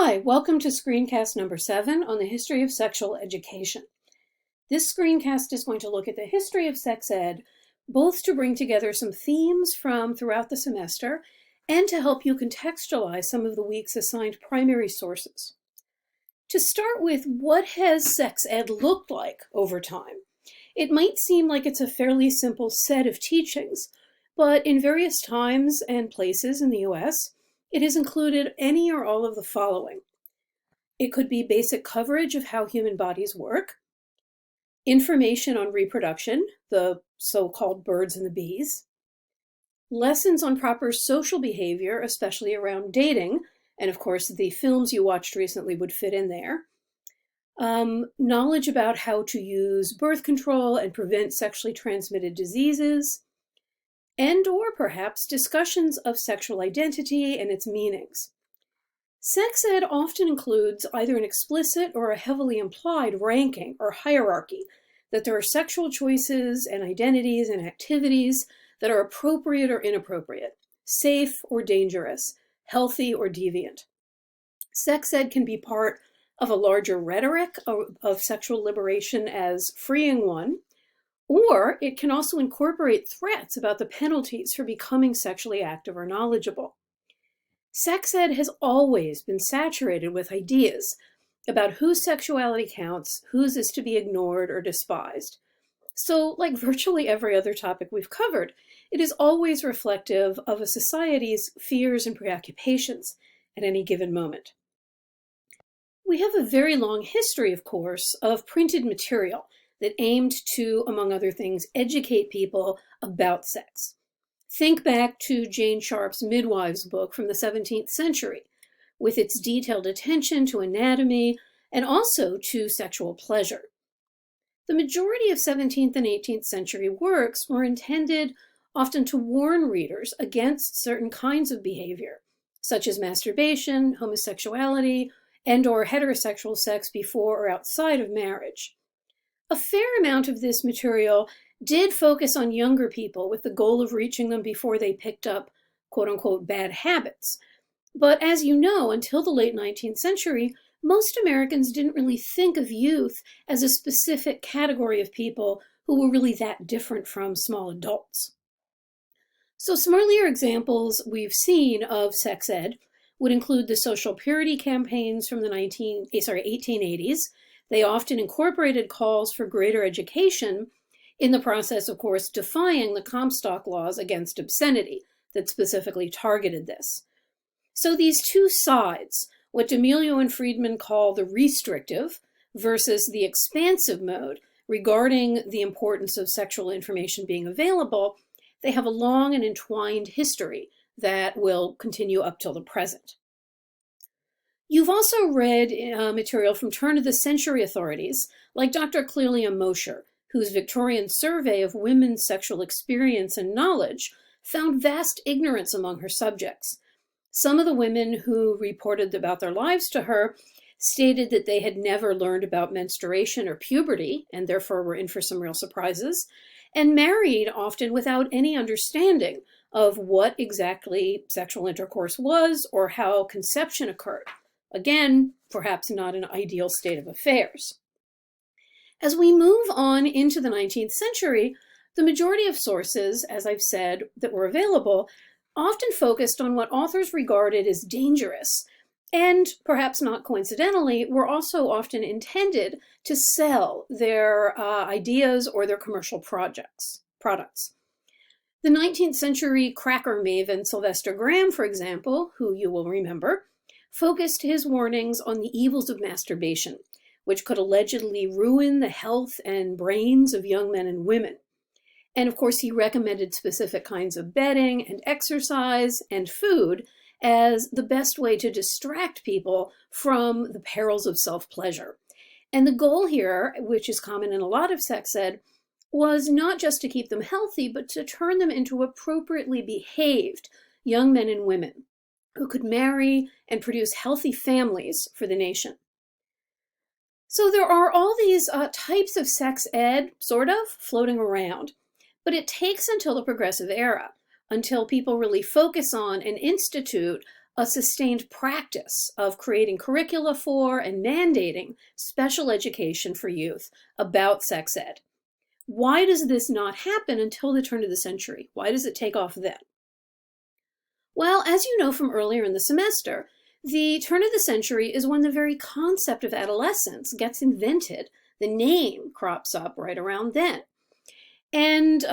Hi, welcome to Screencast number 7 on the history of sexual education. This screencast is going to look at the history of sex ed, both to bring together some themes from throughout the semester and to help you contextualize some of the week's assigned primary sources. To start with, what has sex ed looked like over time? It might seem like it's a fairly simple set of teachings, but in various times and places in the US, it has included any or all of the following. It could be basic coverage of how human bodies work, information on reproduction, the so-called birds and the bees, lessons on proper social behavior, especially around dating, and of course the films you watched recently would fit in there, knowledge about how to use birth control and prevent sexually transmitted diseases, and/or perhaps discussions of sexual identity and its meanings. Sex ed often includes either an explicit or a heavily implied ranking or hierarchy, that there are sexual choices and identities and activities that are appropriate or inappropriate, safe or dangerous, healthy or deviant. Sex ed can be part of a larger rhetoric of sexual liberation as freeing one, or it can also incorporate threats about the penalties for becoming sexually active or knowledgeable. Sex ed has always been saturated with ideas about whose sexuality counts, whose is to be ignored or despised. So, like virtually every other topic we've covered, it is always reflective of a society's fears and preoccupations at any given moment. We have a very long history, of course, of printed material that aimed to, among other things, educate people about sex. Think back to Jane Sharp's Midwives book from the 17th century, with its detailed attention to anatomy and also to sexual pleasure. The majority of 17th and 18th century works were intended often to warn readers against certain kinds of behavior, such as masturbation, homosexuality, and/or heterosexual sex before or outside of marriage. A fair amount of this material did focus on younger people with the goal of reaching them before they picked up quote-unquote bad habits. But as you know, until the late 19th century, most Americans didn't really think of youth as a specific category of people who were really that different from small adults. So some earlier examples we've seen of sex ed would include the social purity campaigns from the 1880s. They often incorporated calls for greater education, in the process, of course, defying the Comstock laws against obscenity that specifically targeted this. So these two sides, what D'Amelio and Friedman call the restrictive versus the expansive mode regarding the importance of sexual information being available, they have a long and entwined history that will continue up till the present. You've also read material from turn-of-the-century authorities like Dr. Clelia Mosher, whose Victorian survey of women's sexual experience and knowledge found vast ignorance among her subjects. Some of the women who reported about their lives to her stated that they had never learned about menstruation or puberty, and therefore were in for some real surprises, and married often without any understanding of what exactly sexual intercourse was or how conception occurred. Again, perhaps not an ideal state of affairs. As we move on into the 19th century, the majority of sources, as I've said, that were available, often focused on what authors regarded as dangerous, and perhaps not coincidentally, were also often intended to sell their ideas or their commercial products. The 19th century cracker maven Sylvester Graham, for example, who you will remember, focused his warnings on the evils of masturbation, which could allegedly ruin the health and brains of young men and women. And of course, he recommended specific kinds of bedding and exercise and food as the best way to distract people from the perils of self-pleasure. And the goal here, which is common in a lot of sex ed, was not just to keep them healthy, but to turn them into appropriately behaved young men and women who could marry and produce healthy families for the nation. So there are all these types of sex ed, sort of, floating around, but it takes until the progressive era, until people really focus on and institute a sustained practice of creating curricula for and mandating special education for youth about sex ed. Why does this not happen until the turn of the century? Why does it take off then? Well, as you know from earlier in the semester, the turn of the century is when the very concept of adolescence gets invented. The name crops up right around then. And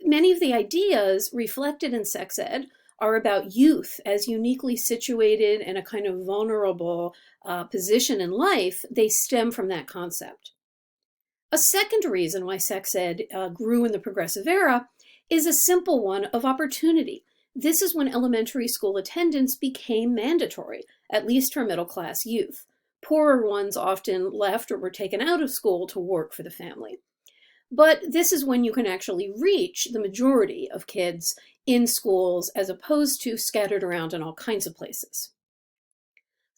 many of the ideas reflected in sex ed are about youth as uniquely situated in a kind of vulnerable position in life. They stem from that concept. A second reason why sex ed grew in the progressive era is a simple one of opportunity. This is when elementary school attendance became mandatory, at least for middle-class youth. Poorer ones often left or were taken out of school to work for the family. But this is when you can actually reach the majority of kids in schools as opposed to scattered around in all kinds of places.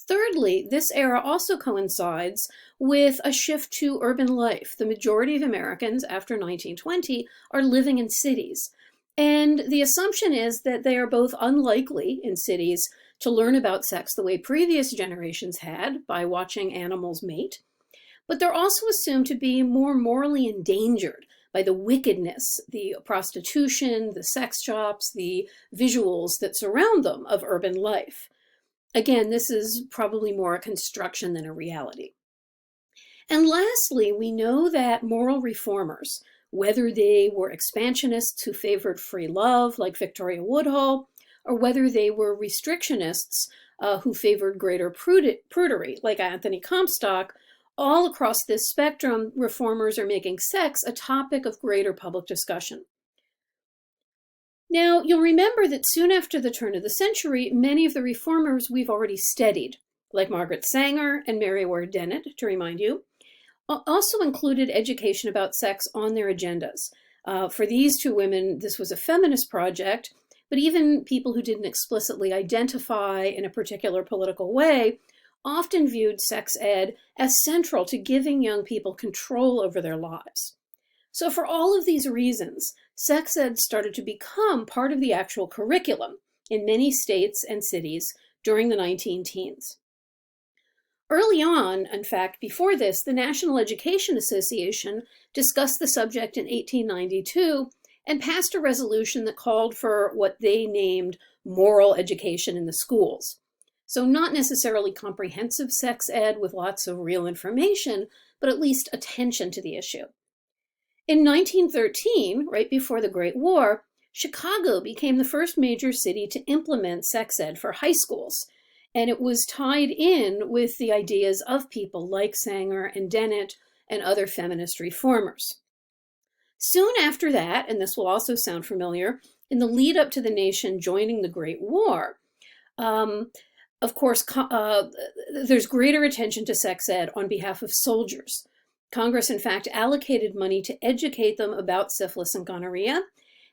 Thirdly, this era also coincides with a shift to urban life. The majority of Americans after 1920 are living in cities. And the assumption is that they are both unlikely in cities to learn about sex the way previous generations had by watching animals mate, but they're also assumed to be more morally endangered by the wickedness, the prostitution, the sex shops, the visuals that surround them of urban life. Again, this is probably more a construction than a reality. And lastly, we know that moral reformers, whether they were expansionists who favored free love, like Victoria Woodhull, or whether they were restrictionists who favored greater prudery, like Anthony Comstock, all across this spectrum, reformers are making sex a topic of greater public discussion. Now, you'll remember that soon after the turn of the century, many of the reformers we've already studied, like Margaret Sanger and Mary Ward Dennett, to remind you, also included education about sex on their agendas. For these two women, this was a feminist project, but even people who didn't explicitly identify in a particular political way often viewed sex ed as central to giving young people control over their lives. So for all of these reasons, sex ed started to become part of the actual curriculum in many states and cities during the 19-teens. Early on, in fact, before this, the National Education Association discussed the subject in 1892 and passed a resolution that called for what they named moral education in the schools. So not necessarily comprehensive sex ed with lots of real information, but at least attention to the issue. In 1913, right before the Great War, Chicago became the first major city to implement sex ed for high schools. And it was tied in with the ideas of people like Sanger and Dennett and other feminist reformers. Soon after that, and this will also sound familiar, in the lead up to the nation joining the Great War, of course, there's greater attention to sex ed on behalf of soldiers. Congress, in fact, allocated money to educate them about syphilis and gonorrhea.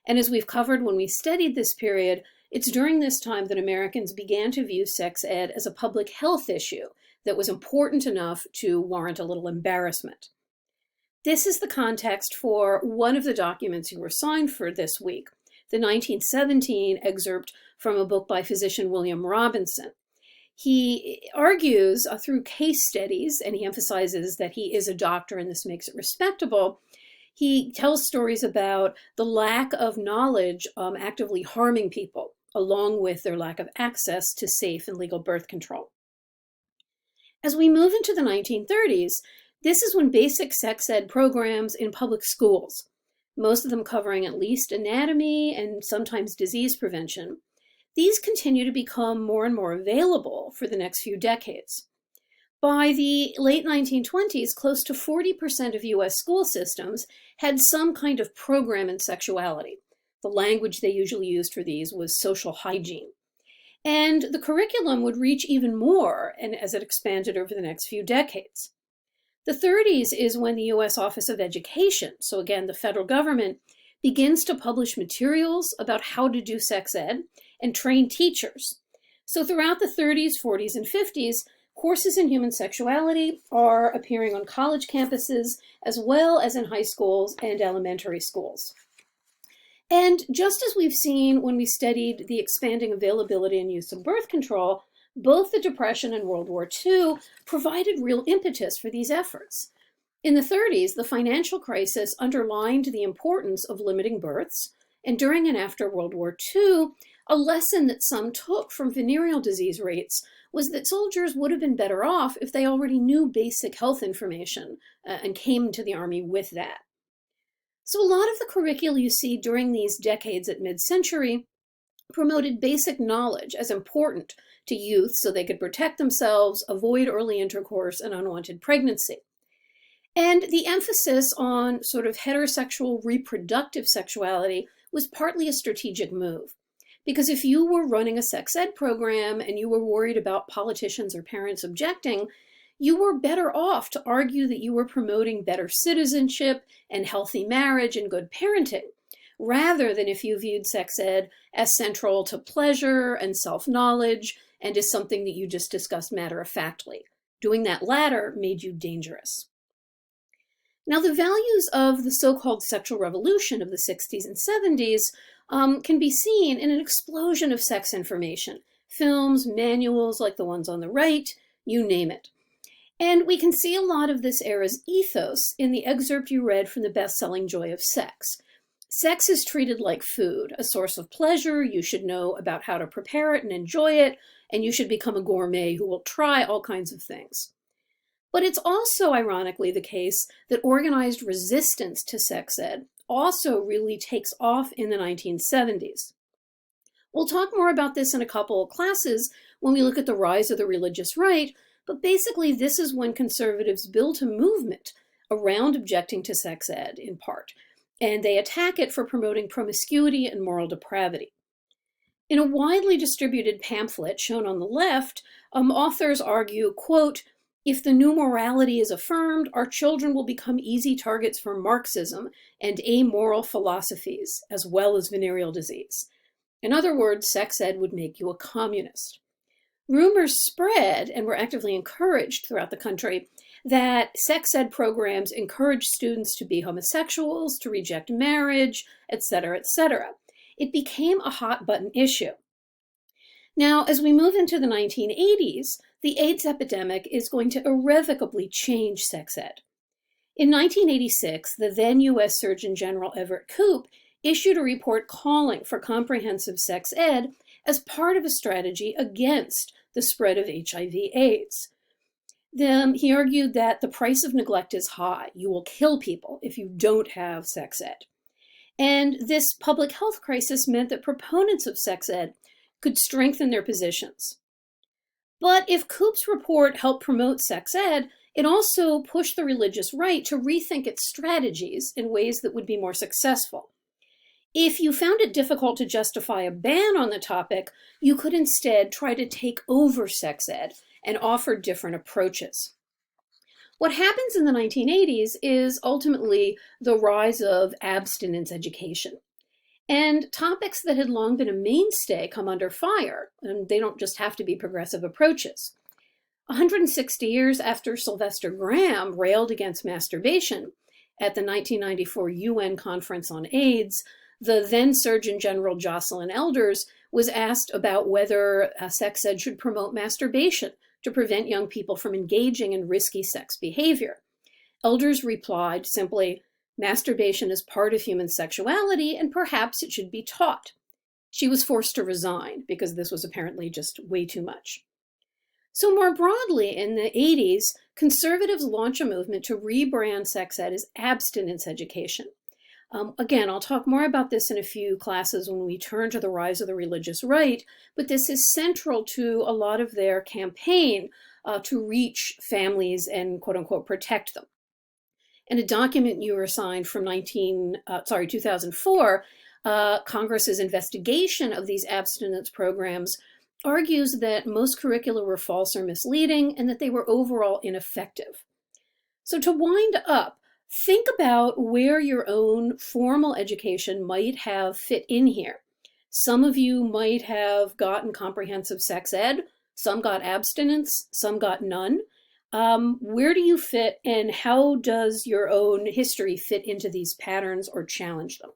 And as we've covered when we studied this period, it's during this time that Americans began to view sex ed as a public health issue that was important enough to warrant a little embarrassment. This is the context for one of the documents you were assigned for this week, the 1917 excerpt from a book by physician William Robinson. He argues through case studies, and he emphasizes that he is a doctor and this makes it respectable. He tells stories about the lack of knowledge actively harming people, along with their lack of access to safe and legal birth control. As we move into the 1930s, this is when basic sex ed programs in public schools, most of them covering at least anatomy and sometimes disease prevention, these continue to become more and more available for the next few decades. By the late 1920s, close to 40% of US school systems had some kind of program in sexuality. The language they usually used for these was social hygiene. And the curriculum would reach even more and as it expanded over the next few decades. The 30s is when the US Office of Education, so again, the federal government, begins to publish materials about how to do sex ed and train teachers. So throughout the 30s, 40s, and 50s, courses in human sexuality are appearing on college campuses as well as in high schools and elementary schools. And just as we've seen when we studied the expanding availability and use of birth control, both the Depression and World War II provided real impetus for these efforts. In the 30s, the financial crisis underlined the importance of limiting births, and during and after World War II, a lesson that some took from venereal disease rates was that soldiers would have been better off if they already knew basic health information and came to the Army with that. So a lot of the curricula you see during these decades at mid-century promoted basic knowledge as important to youth so they could protect themselves, avoid early intercourse and unwanted pregnancy. And the emphasis on sort of heterosexual reproductive sexuality was partly a strategic move. Because if you were running a sex ed program and you were worried about politicians or parents objecting, you were better off to argue that you were promoting better citizenship and healthy marriage and good parenting, rather than if you viewed sex ed as central to pleasure and self-knowledge and as something that you just discussed matter-of-factly. Doing that latter made you dangerous. Now, the values of the so-called sexual revolution of the 60s and 70s can be seen in an explosion of sex information, films, manuals like the ones on the right, you name it. And we can see a lot of this era's ethos in the excerpt you read from the best-selling Joy of Sex. Sex is treated like food, a source of pleasure. You should know about how to prepare it and enjoy it, and you should become a gourmet who will try all kinds of things. But it's also, ironically, the case that organized resistance to sex ed also really takes off in the 1970s. We'll talk more about this in a couple of classes when we look at the rise of the religious right, but basically this is when conservatives built a movement around objecting to sex ed, in part, and they attack it for promoting promiscuity and moral depravity. In a widely distributed pamphlet shown on the left, authors argue, quote, "If the new morality is affirmed, our children will become easy targets for Marxism and amoral philosophies, as well as venereal disease. In other words, sex ed would make you a communist." Rumors spread and were actively encouraged throughout the country that sex ed programs encouraged students to be homosexuals, to reject marriage, etc., etc. It became a hot-button issue. Now, as we move into the 1980s, the AIDS epidemic is going to irrevocably change sex ed. In 1986, the then U.S. Surgeon General Everett Koop issued a report calling for comprehensive sex ed as part of a strategy against the spread of HIV/AIDS. He argued that the price of neglect is high. You will kill people if you don't have sex ed. And this public health crisis meant that proponents of sex ed could strengthen their positions. But if Koop's report helped promote sex ed, it also pushed the religious right to rethink its strategies in ways that would be more successful. If you found it difficult to justify a ban on the topic, you could instead try to take over sex ed and offer different approaches. What happens in the 1980s is ultimately the rise of abstinence education. And topics that had long been a mainstay come under fire, and they don't just have to be progressive approaches. 160 years after Sylvester Graham railed against masturbation at the 1994 UN Conference on AIDS, the then Surgeon General Jocelyn Elders was asked about whether sex ed should promote masturbation to prevent young people from engaging in risky sex behavior. Elders replied simply, "Masturbation is part of human sexuality, and perhaps it should be taught." She was forced to resign because this was apparently just way too much. So more broadly, in the 80s, conservatives launch a movement to rebrand sex ed as abstinence education. Again, I'll talk more about this in a few classes when we turn to the rise of the religious right, but this is central to a lot of their campaign to reach families and quote-unquote protect them. In a document you were assigned from 2004, Congress's investigation of these abstinence programs argues that most curricula were false or misleading and that they were overall ineffective. So to wind up, think about where your own formal education might have fit in here. Some of you might have gotten comprehensive sex ed, some got abstinence, some got none. Where do you fit, and how does your own history fit into these patterns or challenge them?